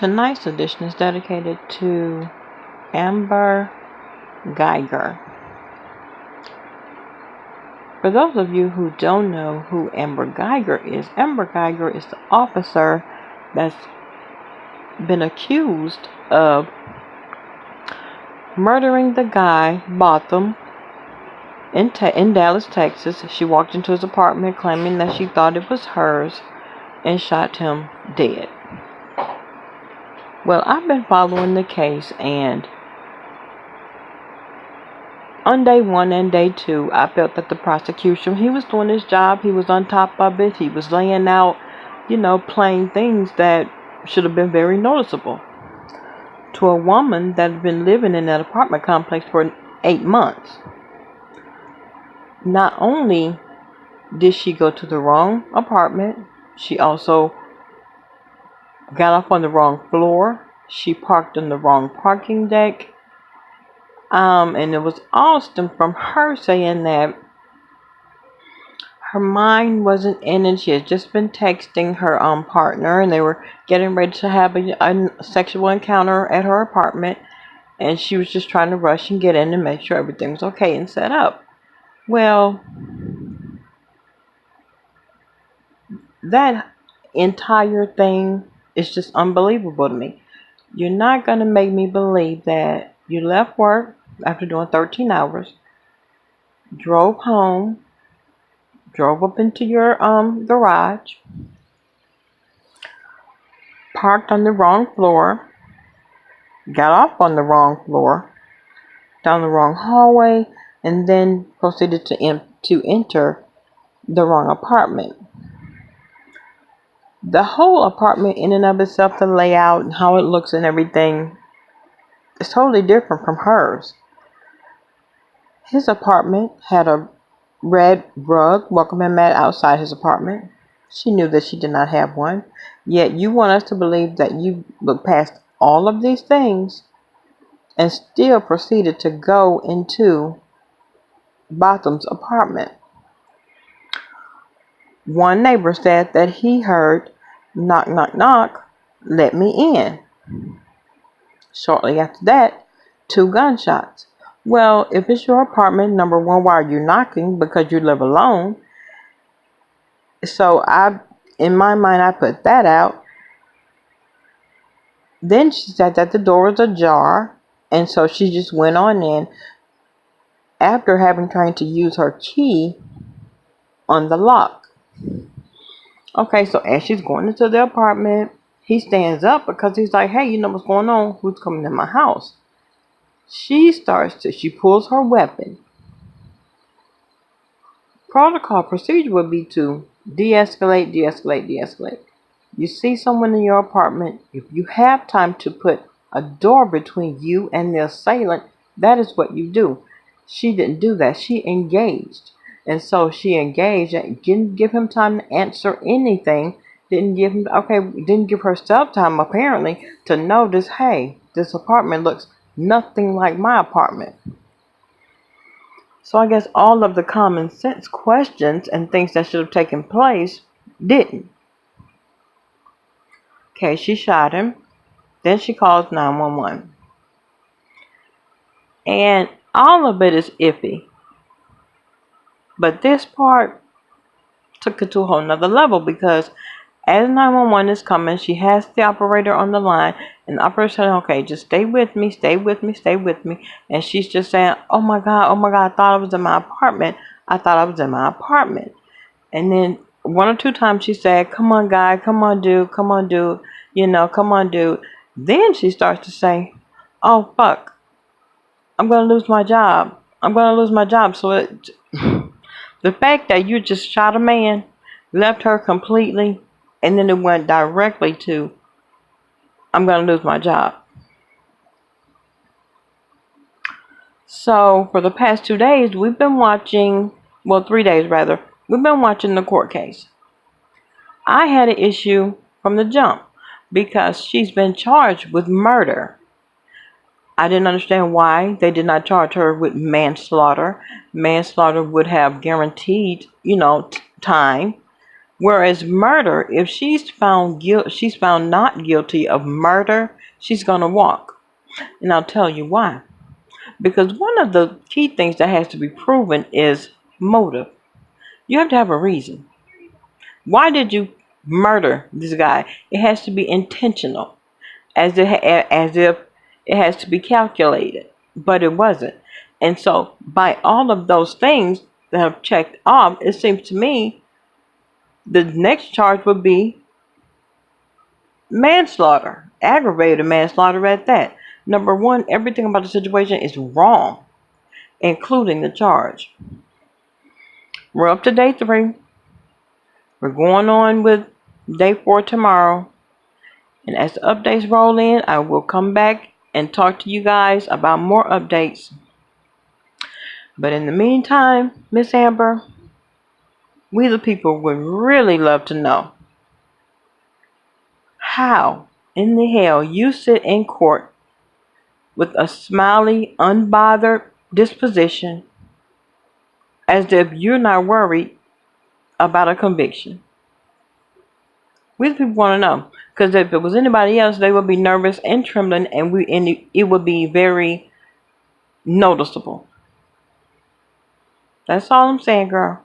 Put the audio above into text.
Tonight's edition is dedicated to Amber Guyger. For those of you who don't know who Amber Guyger is the officer that's been accused of murdering the guy Botham in Dallas, Texas. She walked into his apartment claiming that she thought it was hers and shot him dead. Well, I've been following the case, and on day 1 and day 2, I felt that the prosecution, he was doing his job. He was on top of it. He was laying out, plain things that should have been very noticeable to a woman that had been living in that apartment complex for 8 months. Not only did she go to the wrong apartment, she also got off on the wrong floor. She parked on the wrong parking deck. And it was all stemmed from her saying that her mind wasn't in it. She had just been texting her partner, and they were getting ready to have a sexual encounter at her apartment, and she was just trying to rush and get in and make sure everything was okay and set up. Well, that entire thing is just unbelievable to me. You're not going to make me believe that you left work after doing 13 hours, drove home, drove up into your garage, parked on the wrong floor, got off on the wrong floor, down the wrong hallway, and then proceeded to enter the wrong apartment. The whole apartment in and of itself, the layout and how it looks and everything, is totally different from hers. His apartment had a red rug welcoming mat outside his apartment. She knew that she did not have one. Yet you want us to believe that you looked past all of these things and still proceeded to go into Botham's apartment. One neighbor said that he heard knock, knock, knock, let me in. Shortly after that, 2 gunshots. Well, if it's your apartment, number one, why are you knocking? Because you live alone. So in my mind, I put that out. Then she said that the door was ajar, and so she just went on in after having tried to use her key on the lock. Okay, so as she's going into the apartment, he stands up because he's like, hey, you know what's going on? Who's coming in my house? She pulls her weapon. Protocol procedure would be to de-escalate, de-escalate, de-escalate. You see someone in your apartment, if you have time to put a door between you and the assailant, that is what you do. She didn't do that. She engaged. And so she engaged, didn't give him time to answer anything, didn't give herself time apparently to notice, hey, this apartment looks nothing like my apartment. So I guess all of the common sense questions and things that should have taken place didn't. Okay, she shot him. Then she calls 911. And all of it is iffy. But this part took it to a whole nother level, because as 911 is coming, she has the operator on the line, and the operator said, okay, just stay with me, stay with me, stay with me. And she's just saying, oh my God, I thought I was in my apartment. I thought I was in my apartment. And then 1 or 2 times she said, come on, guy, come on, dude, come on, dude, come on, dude. Then she starts to say, oh, fuck, I'm going to lose my job. I'm going to lose my job. So the fact that you just shot a man, left her completely, and then it went directly to, I'm going to lose my job. So for the past 2 days, we've been watching, 3 days rather, we've been watching the court case. I had an issue from the jump because she's been charged with murder. I didn't understand why they did not charge her with manslaughter. Manslaughter would have guaranteed, time. Whereas murder, if she's found not guilty of murder, she's gonna walk. And I'll tell you why. Because one of the key things that has to be proven is motive. You have to have a reason. Why did you murder this guy? It has to be intentional, as if it has to be calculated, but it wasn't. And so, by all of those things that have checked off, it seems to me the next charge would be manslaughter, aggravated manslaughter at that. Number one, everything about the situation is wrong, including the charge. We're up to day 3. We're going on with day 4 tomorrow. And as the updates roll in, I will come back and talk to you guys about more updates. But in the meantime, Miss Amber, we the people would really love to know how in the hell you sit in court with a smiley, unbothered disposition as if you're not worried about a conviction. We the people want to know, because if it was anybody else, they would be nervous and trembling, and it would be very noticeable. That's all I'm saying, girl.